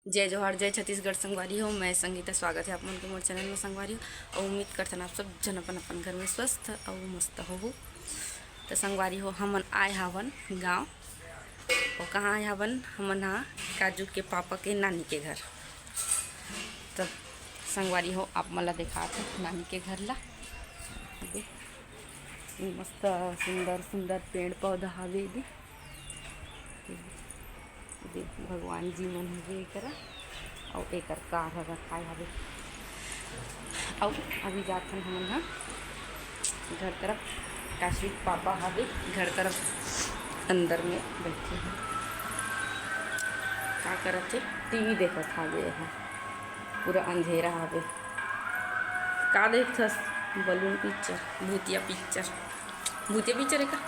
जय जोहार जय छत्तीसगढ़ संगवारी हो। मैं संगीता, स्वागत है आप मन के मोर चैनल में संगवारी हो। और उम्मीद करते हैं आप सब जन अपन अपन घर में स्वस्थ और मस्त हो। तो संगवारी हो हमन आए हावन गांव। और कहाँ आए हावन? हमन हाँ काजू के पापा के नानी के घर। तब संगवारी हो आप मला देखा थे नानी के घर ला। मस्त सुंदर सुंदर पेड़ पौधा हवे। भगवान जी मन हवे करा और एक कार हवा खाए हवे। और अभी जाथन हमन हाँ घर तरफ। काशी पापा हवे घर तरफ अंदर में बैठे हैं। का करत थे? टीवी देखत हवे। यहाँ पूरा अंधेरा हवे। का देखथस? बलून पिक्चर, भूतिया पिक्चर। भूतिया पिक्चर है का?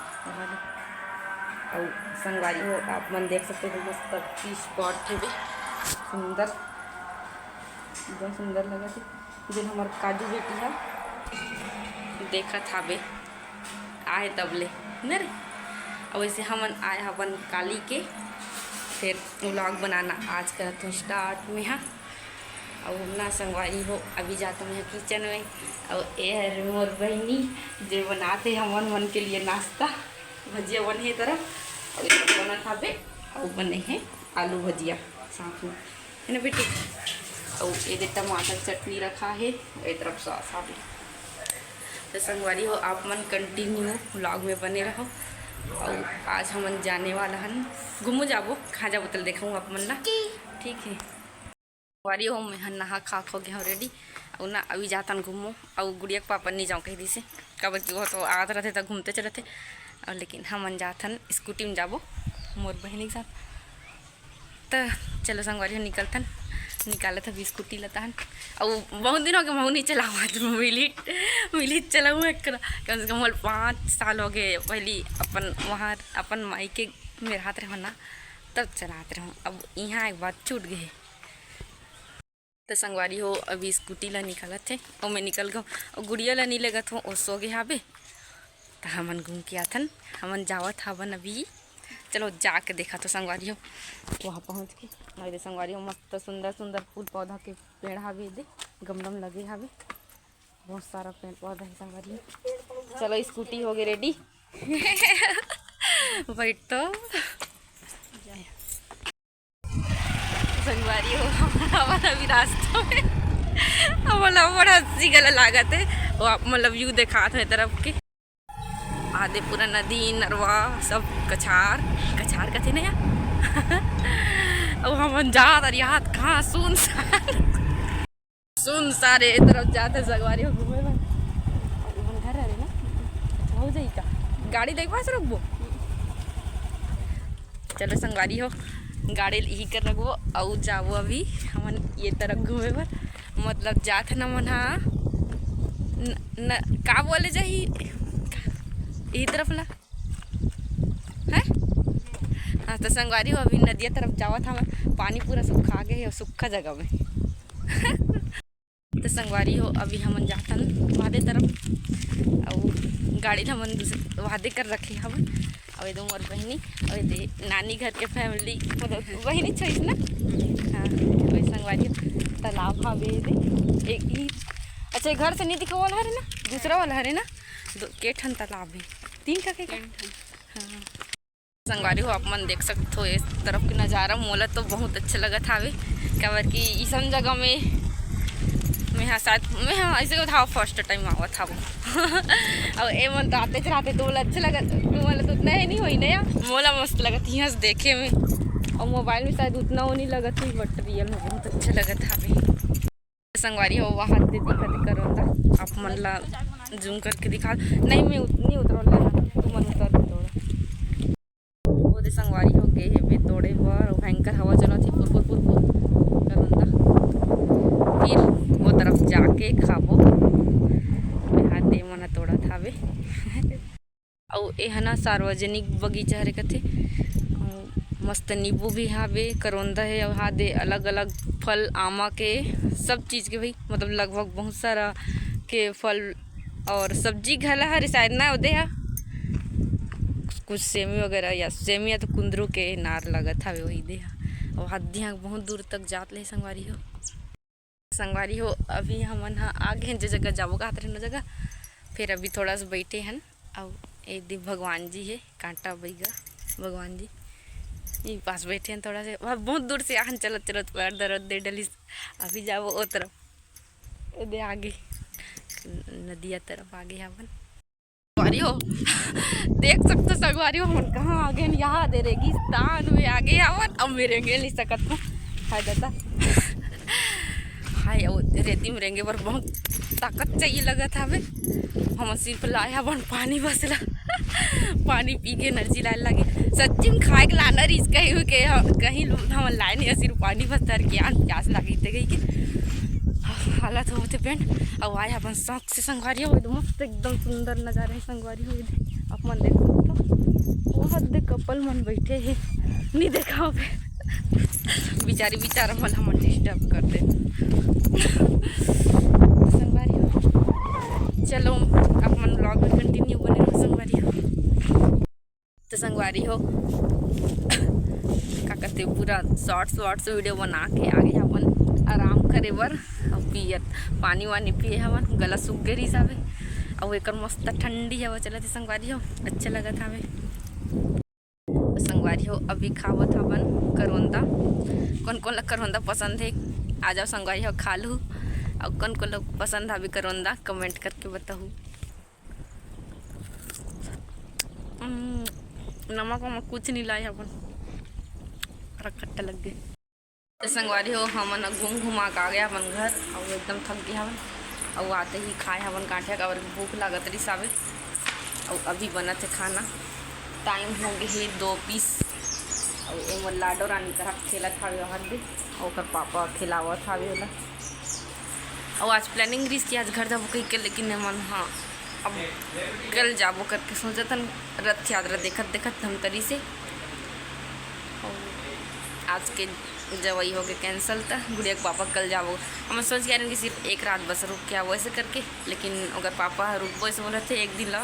और संगवारी हो आप मन देख सकते हो मस्त टी स्पॉट है सुंदर, एकदम सुंदर लगा थे। जिन हमार काजू बेटी है देखत हावे आए तबले न रे। और वैसे हमन आए हवन काली के फिर व्लॉग बनाना आज करत हूँ स्टार्ट में। हाँ और ना संगवारी हो अभी जाता हूँ किचन में। और ये है मोर बहनी जो बनाते हमन मन के लिए नाश्ता। भजिया बने है तरफ और बना खाबे और बने हैं आलू भजिया साथ में है ना बेटी। और ये टमाटर चटनी रखा है एक तरफ सॉस हाबे। तो संगवारी हो आप मन कंटिन्यू व्लॉग में बने रहो। और आज हमन जाने वाला हन घूमो जाबो खा जाबो तल देखूँ आप मन ला ठीक है। संगवारी हो मैं नहा खा खो गया हूँ रेडी। और ना अभी जातन घूमो और गुड़िया के पापा नहीं जाऊँ कही दी से कब कि वो तो आते रहते तो घूमते चलते। और लेकिन हमन जाथन स्कूटी में जाबो मोर बहनी के साथ। तो चलो संगवारी हो निकलतन निकालत अभी स्कूटी लताहन। और बहुत दिन हो गए मैं नहीं चलाऊँ। आज मिलिट चलाऊँ एक कम से कम 5 साल हो गए। पहली अपन वहाँ अपन माई के मेरे हाथ रहो ना तब चलाते रहूँ। अब यहाँ एक बात छूट गई। तो संगवारी हो अभी स्कूटी ला निकालत थे और मैं निकल गया। और गुड़िया ला नहीं लगत हो और सो गए हाबे। तो हमन घूम के आथन हमन जावत हवन अभी। चलो जाके देखा तो संगवारी हो वहाँ पहुँच के। और संगवारी हो मस्त सुंदर सुंदर फूल पौधा के पेड़ हावे दे गमलम लगे हावे। बहुत सारा पेड़ पौधा है संगवारी हो। चलो स्कूटी हो गई रेडी। बैठ तो संगवारी हो हमारा अभी रास्ता में हमारा बड़ा हंसी गला लागत है। वो आप मतलब व्यू देखा था तरफ के आधे पूरा नदी नरवा सब कछार कछार कथे ना अब हम जा याद कहाँ सुन सारे तरफ जाते संगवारी हो घूमे घर है ना हो जाई का गाड़ी देख पास रखबो। चलो संगवारी हो गाड़ी यही कर रखबो और जाबो अभी हमन ये तरफ घूमे पर। मतलब जात न मन न का बोले जाही यही तरफ ला है। हाँ तो संगवारी हो अभी नदिया तरफ जावा था। पानी पूरा सूखा गए और सूखा जगह में। तो संगवारी हो अभी हमन जातन वादे तरफ और गाड़ी हमन दूसरे वादे कर रखे हमन। और ये मोर बहनी और ये नानी घर के फैमिली मतलब बहनी छोइस ना। हाँ वही संगवारी हो तालाब हावे एक ही। अच्छा घर से नहीं दिखा वाला है ना दूसरा वाला है ना के ठन तालाब है 3 का के हाँ। संगवारी हो आप मन देख सकते हो इस तरफ की नज़ारा मोला तो बहुत अच्छा लगत हावे। काबर कि इस जगह में मैं हाँ शायद मैं हाँ ऐसे को था फर्स्ट टाइम आवा था वो। और ये मन तो आते चलाते तो बोला अच्छा लगा मोला तो उतना है नहीं हुई ना मोला मस्त लगत यहाँ से देखे में। और मोबाइल में शायद उतना वो नहीं लगत थी बट रियल में बहुत अच्छा लगत हावे। संगवारी हो वहाँ से दिखत करो था आप मन ला जूम करके दिखा नहीं मैं उतनी उतरल तू मन उतर थोड़ा वो दे संगवारी हो गए है तोड़े बर भयंकर हवा चला थी पुर पुर पुर पुर करूँगा। फिर वो तरफ जाके खाबो हाथ दे मना तोड़ा थावे। और ये है ना सार्वजनिक बगीचा हरे कथे मस्त नींबू भी हावे करौंदा है। और हाथ दे अलग अलग फल आमा के सब चीज़ के भाई मतलब लगभग बहुत सारा के फल और सब्जी घला हरे शायद ना उदे हा कुछ सेमी वगैरह या सेमी या तो कुंदरू के नार लगत हवे वही दे और हद्दियाँ बहुत दूर तक जात ले संगवारी हो अभी हमन हाँ आगे हैं जो जगह जाबो का न जगह फिर अभी थोड़ा सा बैठे हैं और एक दिन भगवान जी है कांटा बैगा भगवान जी ये पास बैठे हैं थोड़ा से वहाँ बहुत दूर से आहन चलत चलत पैर दर्द दे डली अभी जाओ ओ तरफ दे आगे नदिया तरफ आगे हवन संगवारी हो देख सकते संगवारी हो हम कहाँ आगे यहाँ दे रेगिस्तान में आगे हवन अब मेरे नहीं सकत हूँ हाय दादा हाय रेती में रहेंगे पर बहुत ताकत चाहिए लगा था हमें हम सिर्फ लाया बन पानी बसला पानी पी के एनर्जी लाने लगे सच्ची में खाए के लाना रिस कहीं हम लाए नहीं सिर्फ पानी बस तर के प्यास लगी थे गई के हालत होते पेंट अब आए अपन शौक से संगवारी हो मस्त एकदम सुंदर नज़ारे संगवारी हो अपन देख सकते वो हद कपल मन बैठे है नहीं देखा पे बेचारी बेचारा मन हम डिस्टर्ब कर दे संगवारी हो चलो अपन ब्लॉग में कंटिन्यू बने रहो संगवारी हो तो संगवारी हो का कहते पूरा शॉर्ट्स वीडियो बना के आगे अपन आराम करे बर और पियत पानी वानी पिए हवन गला सूख गई हिसाबे और एक मस्त ठंडी हवा चलती संगवारी हो अच्छा लगा था हमें संगवारी हो अभी खावत हवन करौंदा कौन कौन लोग करौंदा पसंद है आ जाओ संगवारी हो खा लूँ और कौन कौन लोग पसंद है अभी करौंदा कमेंट करके बताऊँ नमक वमक कुछ नहीं लाए अपन खट्टा लग गए तो संगवारी हो हमन घूम घुमा के आ गया अपन घर और एकदम थक गया हवन और आते ही खाए हवन कांठे का और भूख लागत रही साबे और अभी बना थे खाना टाइम हो गए 2:20 और एम लाडो रानी तरह खेला था हद और पापा खिलावा था होला और आज प्लानिंग रही कि आज घर जाबो कही के लेकिन मन हाँ अब कल जाबो करके सोचा था रथ यात्रा देखत देखत हम तरी से और आज के जवाई हो गए कैंसिल था गुड़िया के पापा कल जाबो हम सोच के कि सिर्फ एक रात बस रुक के आओ ऐसे करके लेकिन अगर पापा रुकबो ऐसे बोले थे एक दिन ला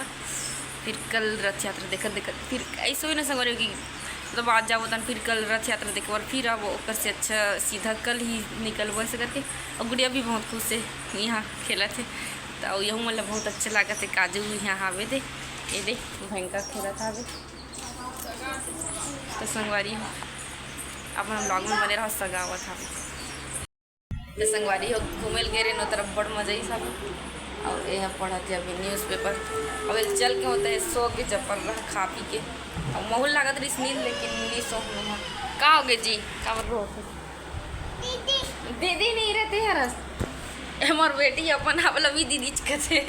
फिर कल रथ यात्रा देखत देखत फिर ऐसे ही ना संगवारी कि मतलब आज जाबो तन फिर कल रथ यात्रा देखे और फिर अब ओकर से अच्छा सीधा कल ही निकलबो ऐसे करके और गुड़िया भी बहुत खुश है यहाँ खेला थे तो यहूँ मतलब बहुत अच्छा लगा थे काजू यहाँ आवे थे ये दे भयंकर खेला था अभी तो संगवारी हो अपन ब्लॉग में बने रहा सगावा था तो संगवारी हो घूमे गए नो तरफ बड़ मजा ही सब और यहाँ पढ़ा थे अभी न्यूज़पेपर अब चल के होता है सो के चप्पल रहा खा पी के और माहौल लागत रही नींद लेकिन नहीं सो कहाँ हो गए जी कहाँ रो दीदी नहीं रहते हैं रस हमार बेटी अपन हवला भी दीदी कहते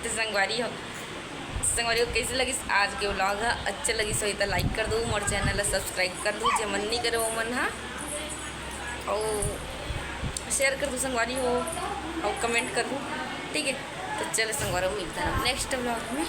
तो संगवारी हो कैसे लगी आज के व्लॉग है अच्छे लगी सो तो लाइक कर दो मोर चैनल सब्सक्राइब कर दो जो मन नहीं करे वो मन हाँ और शेयर कर दो संगवारी हो और कमेंट कर दो ठीक है तो चलो संगवारी मिलता है नेक्स्ट व्लॉग में।